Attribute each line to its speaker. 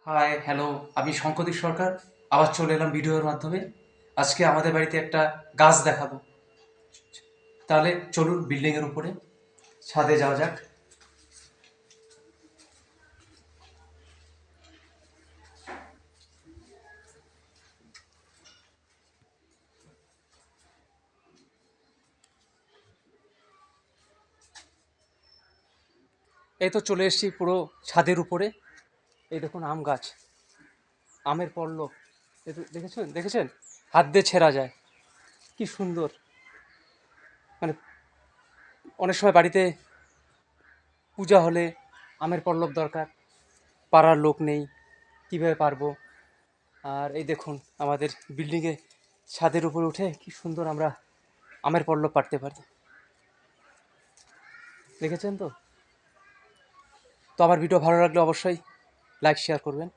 Speaker 1: High, hello. আমি শঙ্কদীপ সরকার। আবার চলে এলাম ভিডিওর মাধ্যমে। আজকে আমাদের বাড়িতে একটা গাছ দেখাবো। তাহলে চলুন বিল্ডিংয়ের উপরে ছাদে যাওয়া যাক। এই তো চলে এসেছি পুরো ছাদের উপরে। এই দেখুন আম গাছ, আমের পল্লব। এই তো দেখেছেন দেখেছেন, হাত দিয়ে ছেঁড়া যায়, কি সুন্দর। মানে অনেক সময় বাড়িতে পূজা হলে আমের পল্লব দরকার, পাড়ার লোক নেই, কিভাবে পারবো। আর এই দেখুন আমাদের বিল্ডিংয়ে ছাদের উপরে উঠে কি সুন্দর আমরা আমের পল্লব পাড়তে পারি। দেখেছেন তো? তো আমার ভিডিও ভালো লাগলে অবশ্যই লাইক শেয়ার করবেন।